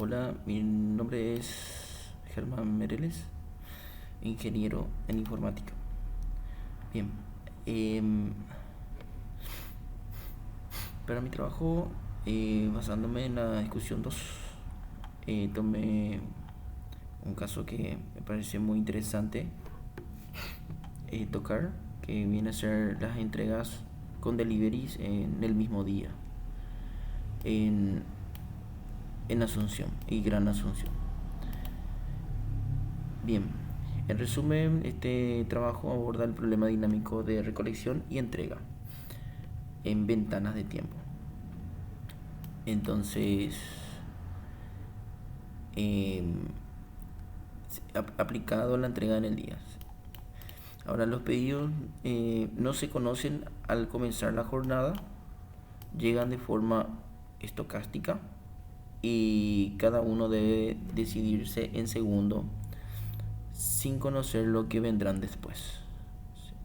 Hola, mi nombre es Germán Mereles, ingeniero en informática. Bien, em, para mi trabajo, basándome en la discusión 2, tomé un caso que me pareció muy interesante tocar, que viene a ser las entregas con deliveries en el mismo día, en, en Asunción y Gran Asunción. Bien, en resumen, este trabajo aborda el problema dinámico de recolección y entrega en ventanas de tiempo. Entonces, eh, aplicado a la entrega en el día. Ahora, los pedidos no se conocen al comenzar la jornada, llegan de forma estocástica y cada uno debe decidirse en segundo sin conocer lo que vendrán después.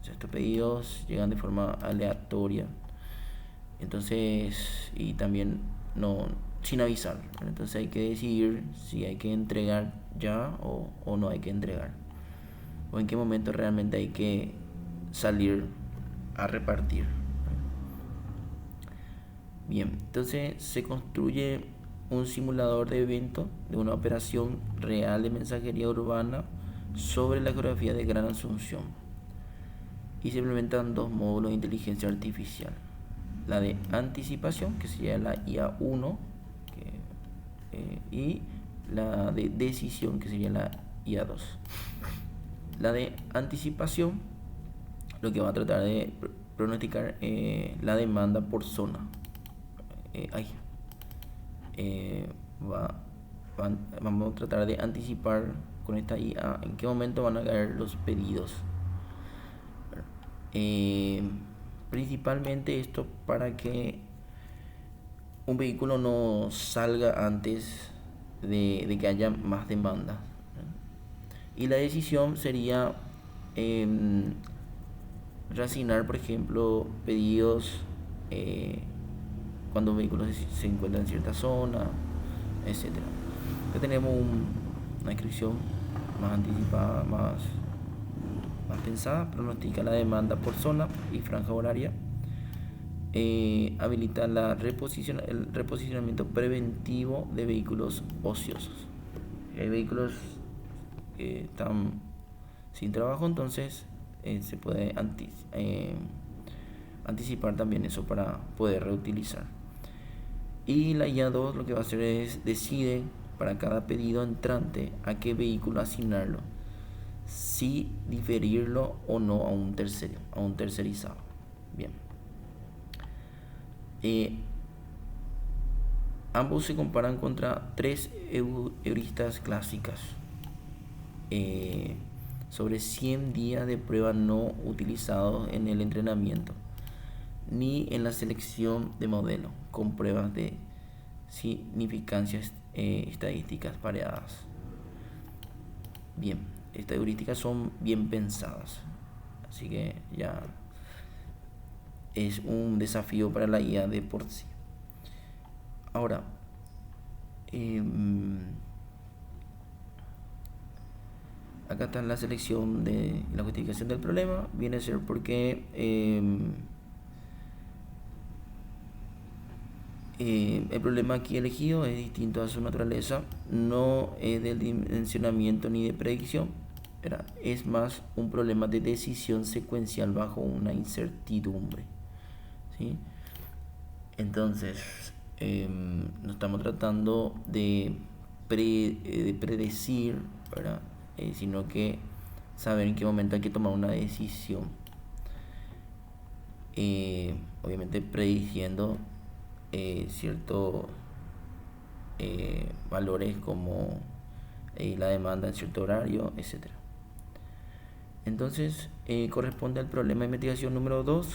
Estos pedidos llegan de forma aleatoria, entonces, y también no sin avisar. Entonces hay que decidir si hay que entregar ya o no hay que entregar, o en qué momento realmente hay que salir a repartir. Bien, entonces se construye un simulador de evento de una operación real de mensajería urbana sobre la geografía de Gran Asunción, y se implementan dos módulos de inteligencia artificial: la de anticipación, que sería la IA1, y la de decisión, que sería la IA2. La de anticipación lo que va a tratar de pronosticar la demanda por zona. Eh, ay, eh, va, Vamos a tratar de anticipar con esta IA en qué momento van a caer los pedidos. Eh, Principalmente esto para que un vehículo no salga antes de que haya más demanda. Y la decisión sería eh, reasignar, por ejemplo, pedidos eh, cuando un vehículo se encuentra en cierta zona, etcétera. Acá tenemos una descripción más anticipada, más pensada. Pronostica la demanda por zona y franja horaria. Habilita el reposicionamiento preventivo de vehículos ociosos. Hay vehículos que están sin trabajo, entonces se puede anticipar también eso para poder reutilizar. Y la IA2 lo que va a hacer es decide para cada pedido entrante a qué vehículo asignarlo, si diferirlo o no a un tercerizado. Bien. Eh, Ambos se comparan contra tres heuristas clásicas eh, sobre 100 días de prueba no utilizados en el entrenamiento ni en la selección de modelo con pruebas de significancias estadísticas pareadas. Bien, estas heurísticas son bien pensadas, así que ya es un desafío para la IA de por sí. Ahora, eh, acá está la selección de la justificación del problema. Viene a ser porque el problema aquí elegido es distinto a su naturaleza, no es del dimensionamiento ni de predicción, es más un problema de decisión secuencial bajo una incertidumbre, ¿sí? Entonces, no estamos tratando de predecir, ¿verdad? Sino que saber en qué momento hay que tomar una decisión. Obviamente prediciendo ciertos valores como la demanda en cierto horario, etcétera. Entonces, corresponde al problema de investigación número 2,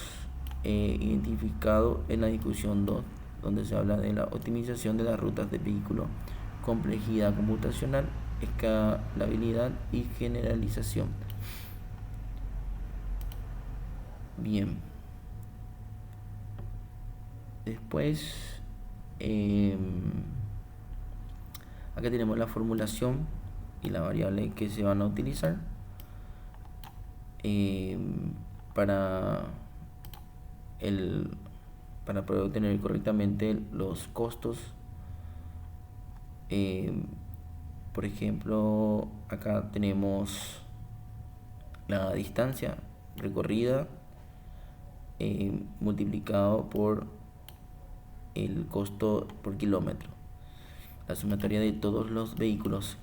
identificado en la discusión 2, donde se habla de la optimización de las rutas de vehículo, complejidad computacional, escalabilidad y generalización. Bien, después Acá tenemos la formulación y la variable que se van a utilizar para para poder obtener correctamente los costos. Por ejemplo, acá tenemos la distancia recorrida multiplicado por el costo por kilómetro, la sumatoria de todos los vehículos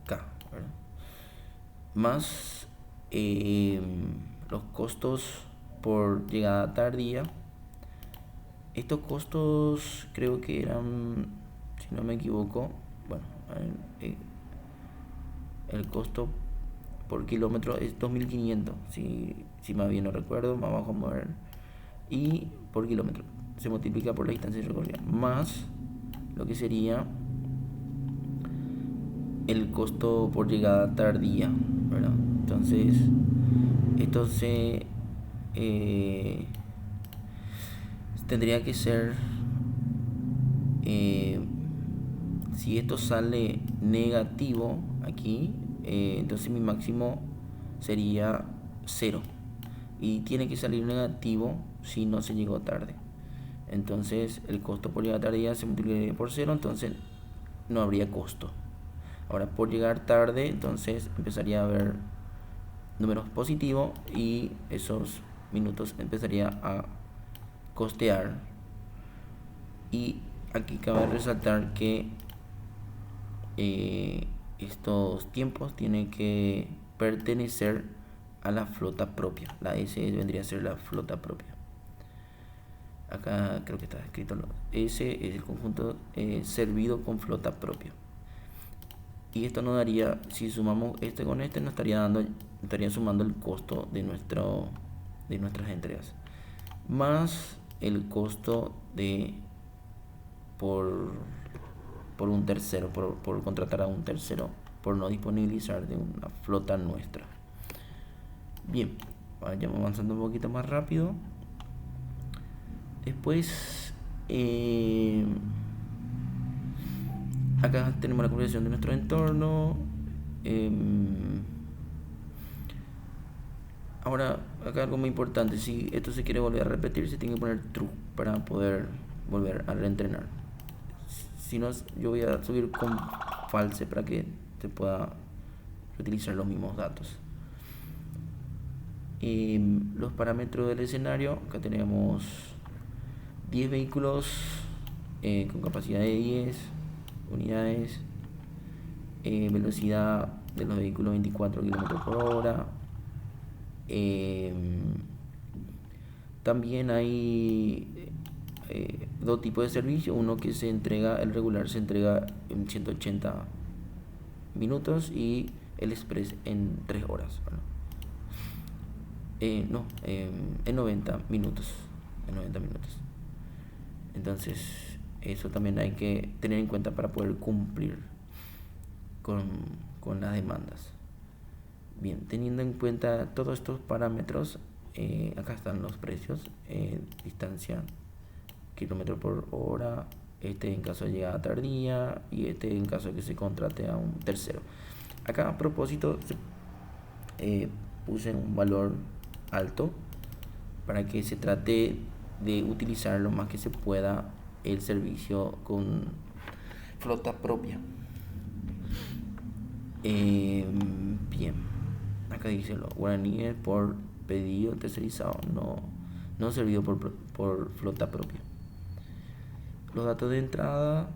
K, ¿verdad? Más los costos por llegada tardía. Estos costos creo que eran, si no me equivoco, bueno, el costo por kilómetro es 2.500, si más bien no recuerdo, más abajo vamos a ver. Y por kilómetro se multiplica por la distancia recorrida, más lo que sería el costo por llegada tardía, ¿verdad? Entonces, esto tendría que ser, si esto sale negativo aquí, entonces mi máximo sería 0, y tiene que salir negativo si no se llegó tarde. Entonces el costo por llegada tardía se multiplicaría por 0, entonces no habría costo. Ahora, por llegar tarde, entonces empezaría a haber números positivos y esos minutos empezaría a costear. Y aquí cabe resaltar que estos tiempos tienen que pertenecer a la flota propia. La S vendría a ser la flota propia. Acá creo que está escrito S es el conjunto servido con flota propia. Y esto nos daría, si sumamos este con este, nos estaría sumando el costo de nuestras entregas, más el costo por un tercero, por contratar a un tercero, por no disponibilizar de una flota nuestra. Bien, vayamos avanzando un poquito más rápido. Después, acá tenemos la configuración de nuestro entorno. Ahora, acá algo muy importante: si esto se quiere volver a repetir, se tiene que poner true para poder volver a reentrenar. Si no, yo voy a subir con false para que se pueda utilizar los mismos datos. Los parámetros del escenario: acá tenemos 10 vehículos con capacidad de 10 unidades, velocidad de los vehículos 24 km por hora. También hay dos tipos de servicio: uno que se entrega, el regular se entrega en 180 minutos y el express en 3 horas, ¿verdad? En 90 minutos. Entonces, eso también hay que tener en cuenta para poder cumplir con las demandas. Bien, teniendo en cuenta todos estos parámetros, acá están los precios: distancia, kilómetro por hora, este en caso de llegada tardía y este en caso de que se contrate a un tercero. Acá, a propósito, puse un valor alto para que se trate de utilizar lo más que se pueda el servicio con flota propia. Bien, acá dice los guaraníes por pedido tercerizado, no servido por flota propia. Los datos de entrada: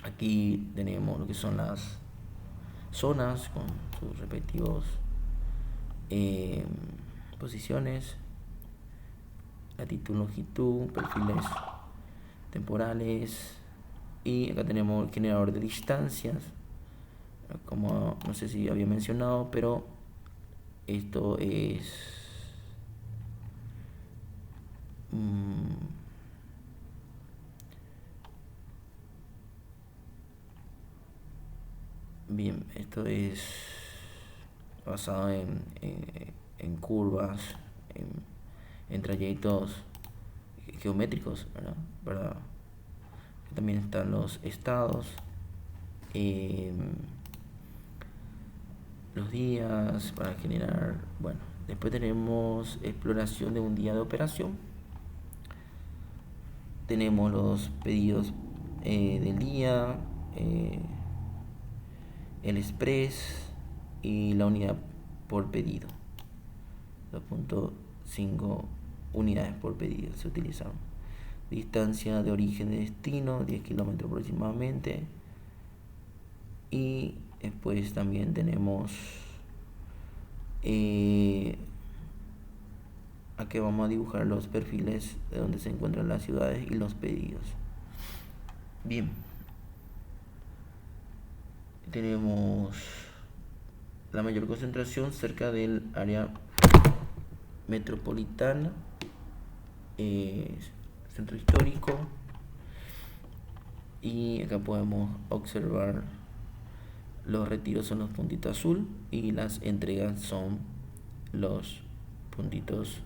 aquí tenemos lo que son las zonas con sus respectivos posiciones, latitud, longitud, perfiles temporales, y acá tenemos el generador de distancias, como no sé si había mencionado, pero esto es bien, esto es basado en curvas, en trayectos geométricos, ¿verdad? También están los estados, los días para generar. Bueno, después tenemos exploración de un día de operación. Tenemos los pedidos del día, el express y la unidad por pedido. 2.5 unidades por pedido se utilizaron. Distancia de origen de destino, 10 kilómetros aproximadamente. Y después también tenemos aquí vamos a dibujar los perfiles de donde se encuentran las ciudades y los pedidos. Bien, tenemos la mayor concentración cerca del área metropolitana, centro histórico, y acá podemos observar los retiros son los puntitos azul y las entregas son los puntitos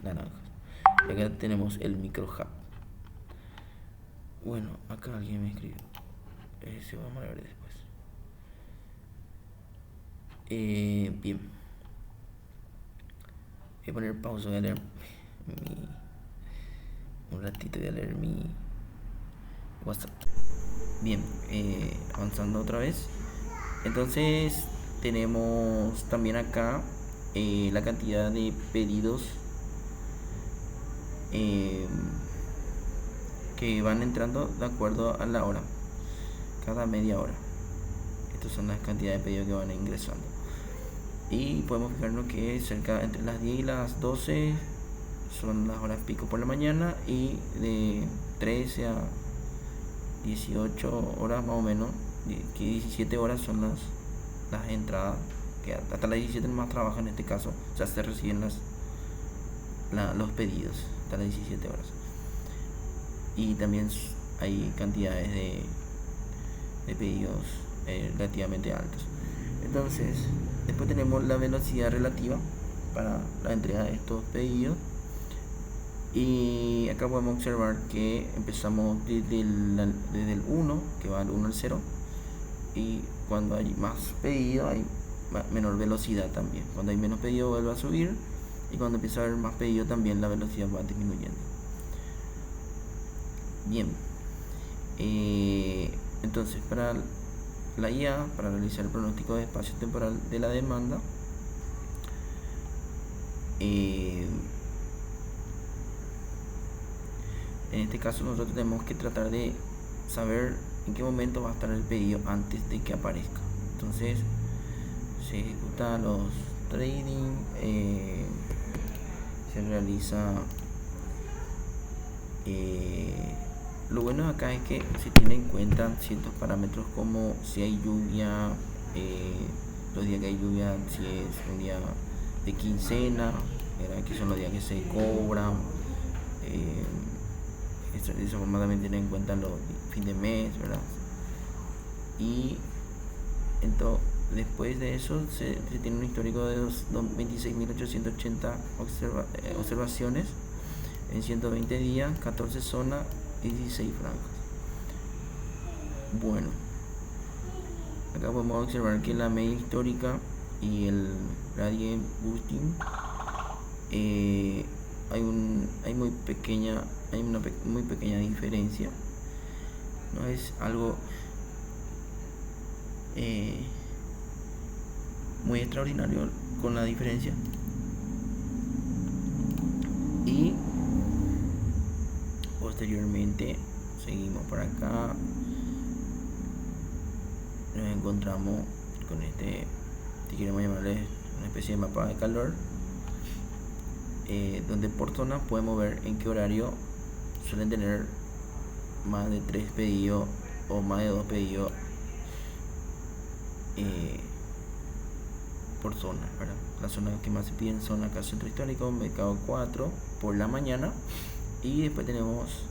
naranjas. Y acá tenemos el micro hub. Bueno, acá alguien me escribió, se va a ver después. Bien, voy a poner pausa, voy a leer un ratito, voy a leer mi WhatsApp. Bien, avanzando otra vez. Entonces tenemos también acá la cantidad de pedidos que van entrando de acuerdo a la hora, cada media hora. Estas son las cantidades de pedidos que van ingresando. Y podemos fijarnos que cerca entre las 10 y las 12 son las horas pico por la mañana, y de 13 a 18 horas más o menos, que 17 horas son las entradas, que hasta las 17 más trabaja en este caso, o sea, se reciben los pedidos hasta las 17 horas. Y también hay cantidades de pedidos relativamente altos. Entonces, después tenemos la velocidad relativa para la entrega de estos pedidos. Y acá podemos observar que empezamos desde el 1, que va del 1 al 0. Y cuando hay más pedido hay menor velocidad también. Cuando hay menos pedido vuelve a subir. Y cuando empieza a haber más pedido también la velocidad va disminuyendo. Bien. Entonces, para la IA, para realizar el pronóstico de espacio temporal de la demanda, en este caso nosotros tenemos que tratar de saber en qué momento va a estar el pedido antes de que aparezca. Entonces se ejecutan los trading, se realiza lo bueno acá es que se tiene en cuenta ciertos parámetros como si hay lluvia, los días que hay lluvia, si es un día de quincena, que son los días que se cobran. De esa forma también tienen en cuenta los fin de mes, ¿verdad? Y entonces, después de eso se tiene un histórico de 26.880 observaciones en 120 días, 14 zonas y 16 franjas. Bueno, acá podemos observar que la media histórica y el gradient boosting hay una muy pequeña diferencia. No es algo muy extraordinario con la diferencia. Y posteriormente seguimos por acá, nos encontramos con este, si queremos llamarle una especie de mapa de calor, donde por zona podemos ver en qué horario suelen tener más de 3 pedidos o más de 2 pedidos por zona, ¿verdad? Las zonas que más se piden son acá Centro Histórico, Mercado 4 por la mañana, y después tenemos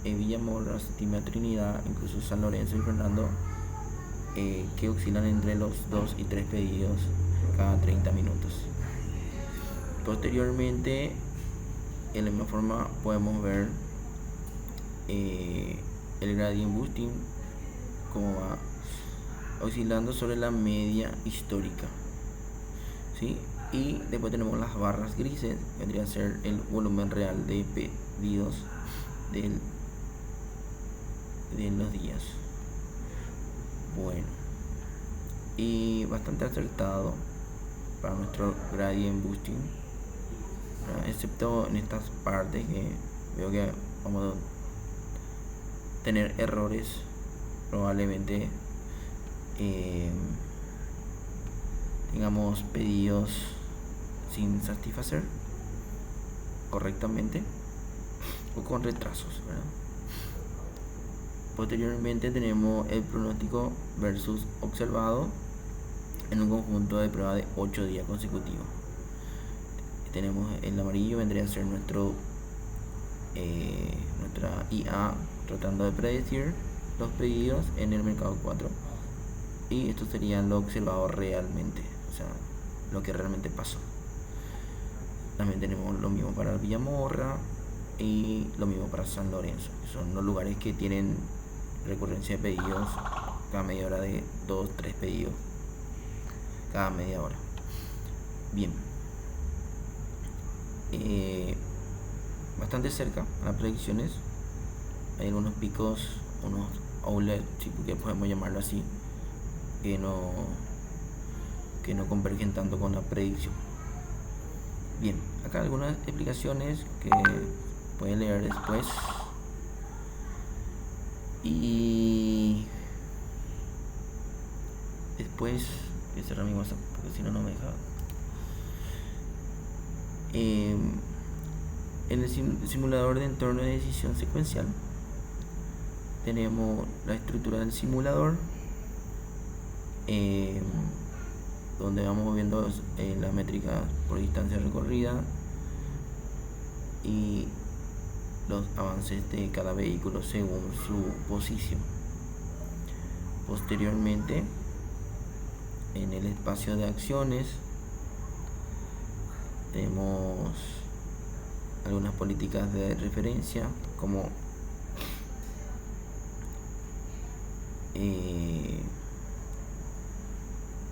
Villa Morra, Séptima Trinidad, incluso San Lorenzo y Fernando, que oscilan entre los 2 y 3 pedidos cada 30 minutos. Posteriormente, en la misma forma podemos ver el gradient boosting, como va oscilando sobre la media histórica, ¿sí? Y después tenemos las barras grises, vendría a ser el volumen real de pedidos de los días. Bueno, y bastante acertado para nuestro gradient boosting, excepto en estas partes que veo que vamos a tener errores, probablemente tengamos pedidos sin satisfacer correctamente o con retrasos, ¿verdad? Posteriormente tenemos el pronóstico versus observado en un conjunto de prueba de 8 días consecutivos. Tenemos el amarillo, vendría a ser nuestra IA tratando de predecir los pedidos en el mercado 4, y esto sería lo observado realmente, o sea, lo que realmente pasó. También tenemos lo mismo para Villamorra y lo mismo para San Lorenzo, que son los lugares que tienen recurrencia de pedidos cada media hora, de 2-3 pedidos cada media hora. Bien, bastante cerca a las predicciones. Hay algunos picos, unos outlets, si podemos llamarlo así, que no convergen tanto con la predicción. Bien, acá algunas explicaciones que pueden leer después. Y después voy a cerrar mi WhatsApp porque si no, no me deja. En el simulador de entorno de decisión secuencial tenemos la estructura del simulador, donde vamos viendo la métrica por distancia recorrida y los avances de cada vehículo según su posición. Posteriormente, en el espacio de acciones tenemos algunas políticas de referencia, como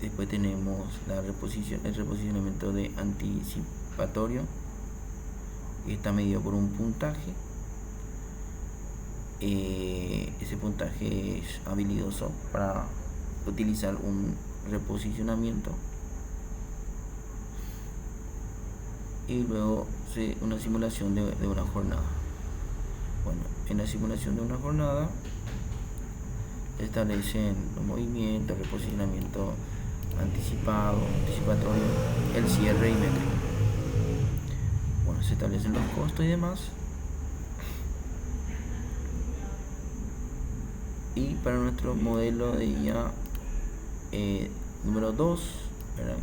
después tenemos el reposicionamiento de anticipatorio, que está medido por un puntaje. Ese puntaje es habilidoso para utilizar un reposicionamiento. Y luego una simulación de una jornada. Bueno, en la simulación de una jornada se establecen los movimientos, reposicionamiento anticipatorio, el cierre y métrico. Bueno, se establecen los costos y demás. Y para nuestro modelo de IA número 2,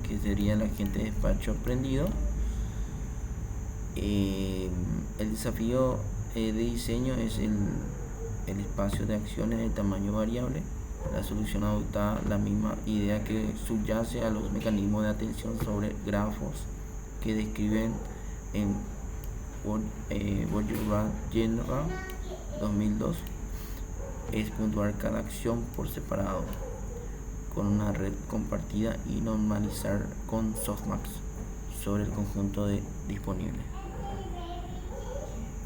que sería el agente de despacho aprendido, el desafío de diseño es el espacio de acciones de tamaño variable. La solución adopta la misma idea que subyace a los mecanismos de atención sobre grafos que describen en General 2002. Es puntuar cada acción por separado con una red compartida y normalizar con softmax sobre el conjunto disponible.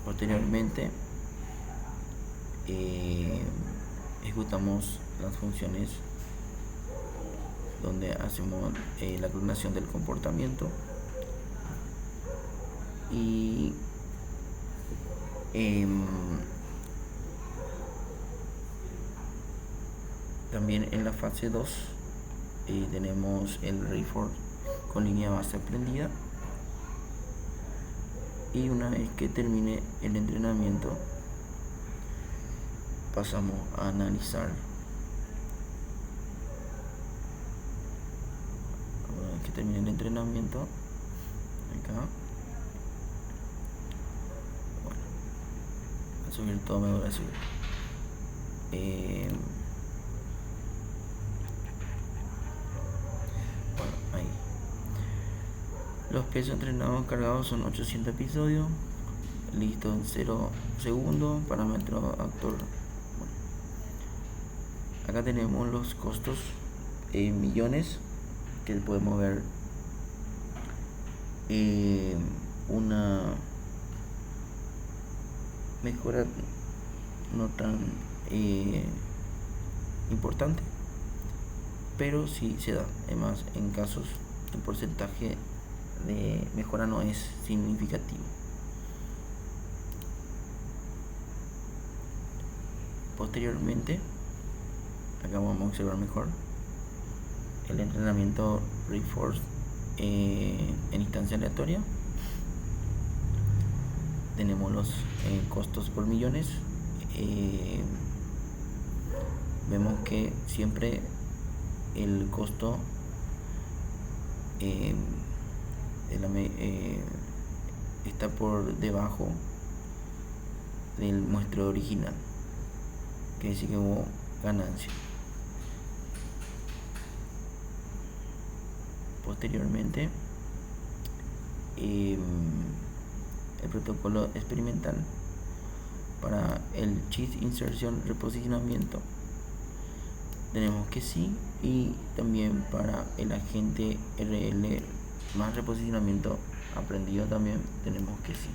Posteriormente, ejecutamos las funciones donde hacemos la clonación del comportamiento y también en la fase 2 tenemos el reinforce con línea base aprendida, y una vez que termine el entrenamiento pasamos a analizar. Una vez que termine el entrenamiento, acá, bueno, a subir todo, me voy a subir. Ahí. Los pesos entrenados cargados son 800 episodios, listo en 0 segundos, parámetro actor. Bueno, Acá tenemos los costos en millones, que podemos ver una mejora no tan importante, pero sí se da. Además, en casos el porcentaje de mejora no es significativo. Posteriormente, acá vamos a observar mejor el entrenamiento Reinforced en instancia aleatoria. Tenemos los costos por millones. Vemos que siempre el costo está por debajo del muestreo original, que dice que hubo ganancia. Posteriormente, el protocolo experimental para el chip inserción reposicionamiento tenemos que sí, y también para el agente RL más reposicionamiento aprendido también tenemos que sí.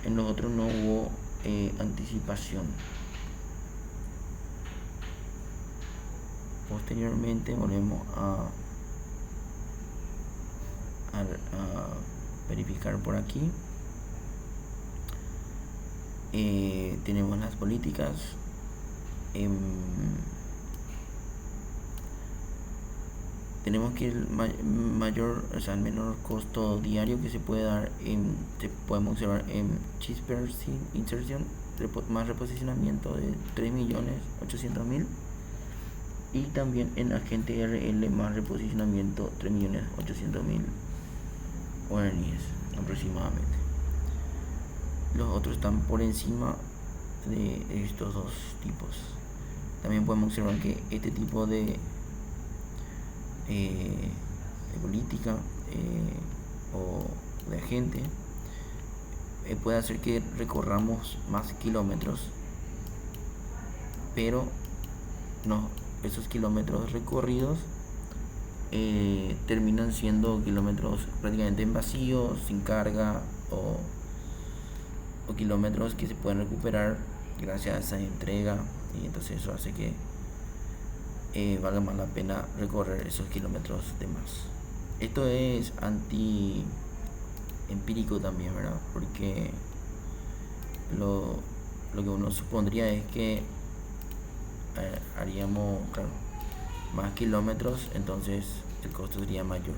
En los otros no hubo anticipación. Posteriormente volvemos a verificar por aquí. Tenemos las políticas. Tenemos que el mayor, o sea, el menor costo diario que se puede dar podemos observar en CHISPR inserción más reposicionamiento de 3.800.000, y también en agente RL más reposicionamiento 3.800.000 guaraníes aproximadamente. Los otros están por encima de estos dos tipos. También podemos observar que este tipo de política o de agente puede hacer que recorramos más kilómetros, pero no, esos kilómetros recorridos terminan siendo kilómetros prácticamente en vacío, sin carga, o kilómetros que se pueden recuperar gracias a esa entrega, y entonces eso hace que valga más la pena recorrer esos kilómetros de más. Esto es anti empírico también, ¿verdad? Porque lo que uno supondría es que haríamos, claro, más kilómetros, entonces el costo sería mayor.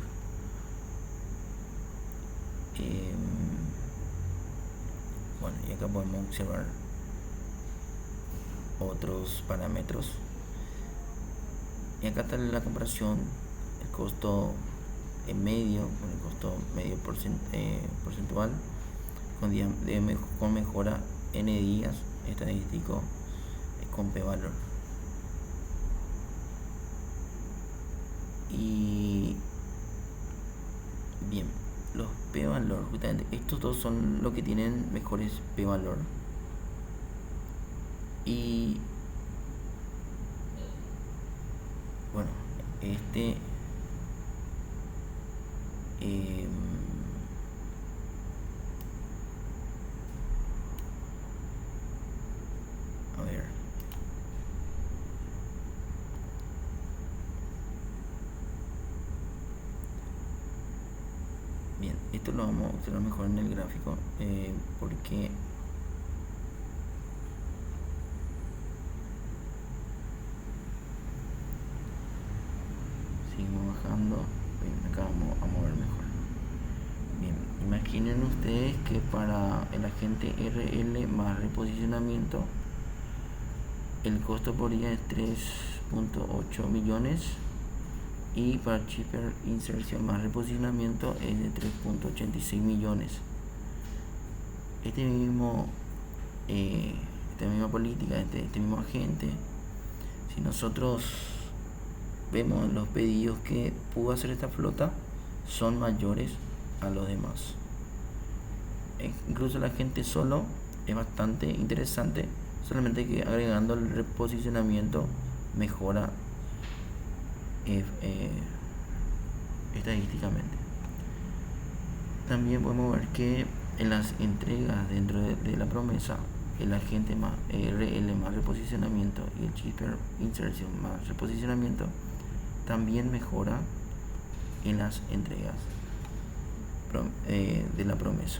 Bueno, y acá podemos observar otros parámetros, y acá está la comparación, el costo en medio con el costo medio porcentual con mejora n días estadístico con p-valor. Y bien, los p-valor, justamente estos dos son los que tienen mejores p-valor. Y bueno, a ver, bien, esto lo vamos a observar mejor en el gráfico, porque seguimos bajando. Bien, acá vamos a mover mejor. Bien, imaginen ustedes que para el agente RL más reposicionamiento el costo por día es 3.8 millones, y para CHISPR inserción más reposicionamiento es de 3.86 millones. Esta misma política, este mismo agente, si nosotros vemos los pedidos que pudo hacer esta flota, son mayores a los demás. Incluso el agente solo es bastante interesante solamente que agregando el reposicionamiento mejora estadísticamente. También podemos ver que en las entregas dentro de la promesa, el agente más RL más reposicionamiento y el shipper inserción más reposicionamiento también mejora en las entregas de la promesa.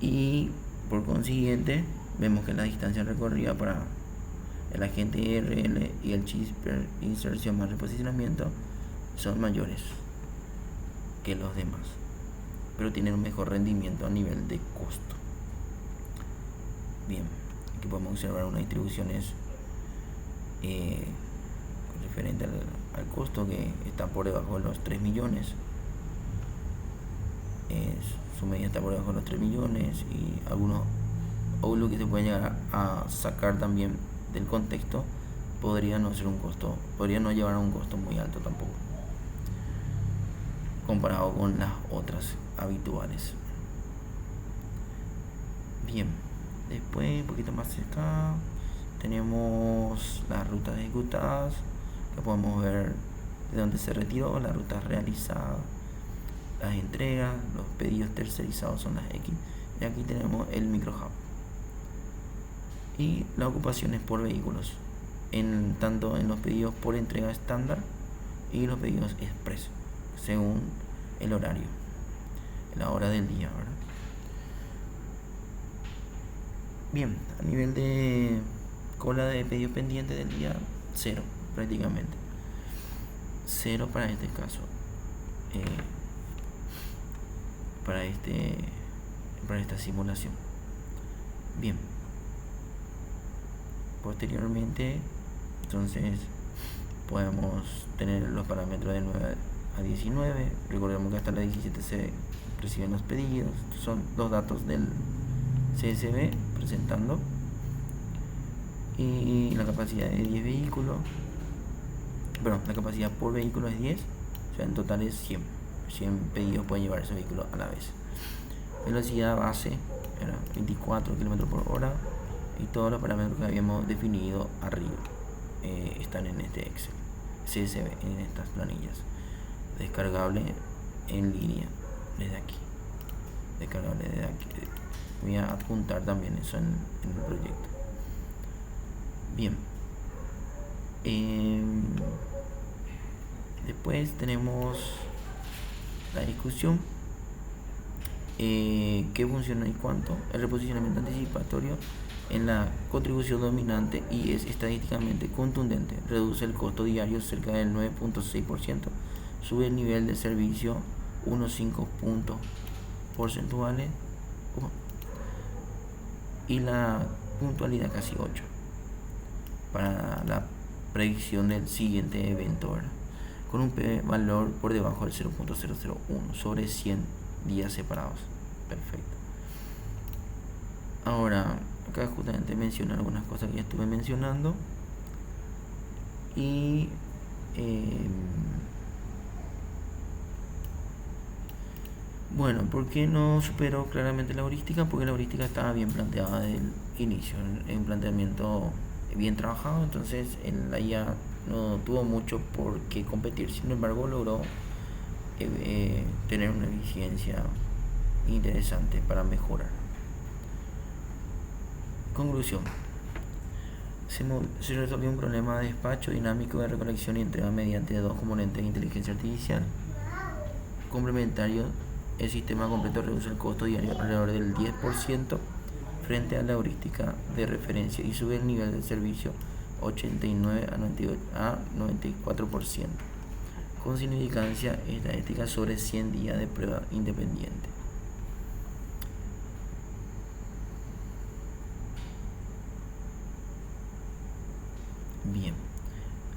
Y por consiguiente vemos que la distancia recorrida para el agente RL y el shipper inserción más reposicionamiento son mayores que los demás, pero tienen un mejor rendimiento a nivel de costo. Bien, aquí podemos observar unas distribuciones referente al costo, que está por debajo de los 3 millones. Su media está por debajo de los 3 millones, y algunos outlook que se pueden llegar a sacar también del contexto podría no ser un costo, podría no llevar a un costo muy alto tampoco, comparado con las otras habituales. Bien, después un poquito más cerca tenemos las rutas ejecutadas, que podemos ver de dónde se retiró, las rutas realizadas, las entregas, los pedidos tercerizados son las X, y aquí tenemos el microhub y las ocupaciones por vehículos, tanto en los pedidos por entrega estándar y los pedidos express, según el horario, la hora del día, ¿verdad? Bien, a nivel de cola de pedidos pendientes del día, 0 prácticamente, 0 para este caso, para esta simulación. Bien, posteriormente entonces podemos tener los parámetros de 9 a 19. Recordemos que hasta la 17 se reciben los pedidos. Estos son los datos del CSV presentando, y la capacidad de 10 vehículos, bueno, la capacidad por vehículo es 10, o sea, en total es 100 pedidos pueden llevar ese vehículo a la vez. Velocidad base era 24 km por hora, y todos los parámetros que habíamos definido arriba están en este Excel CSV, en estas planillas. Descargable en línea desde aquí, descargable desde aquí. Voy a adjuntar también eso en el proyecto. Bien, después tenemos la discusión, qué funciona y cuánto. El reposicionamiento anticipatorio en la contribución dominante y es estadísticamente contundente. Reduce el costo diario cerca del 9.6%, sube el nivel de servicio unos 5 puntos porcentuales, y la puntualidad casi 8 para la predicción del siguiente evento, ¿verdad? Con un valor por debajo del 0.001 sobre 100 días separados. Perfecto. Ahora, acá justamente menciona algunas cosas que ya estuve mencionando, y bueno, ¿por qué no superó claramente la heurística? Porque la heurística estaba bien planteada desde el inicio, en un planteamiento bien trabajado, entonces la IA no tuvo mucho por qué competir. Sin embargo, logró tener una eficiencia interesante para mejorar. Conclusión: se resolvió un problema de despacho dinámico de recolección y entrega mediante dos componentes de inteligencia artificial complementarios. El sistema completo reduce el costo diario alrededor del 10% frente a la heurística de referencia, y sube el nivel de servicio 89 a 94%, con significancia estadística sobre 100 días de prueba independiente. Bien,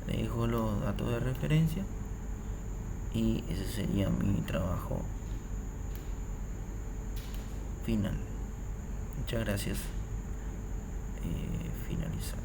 le dejo los datos de referencia, y ese sería mi trabajo final. Muchas gracias. Finalizar.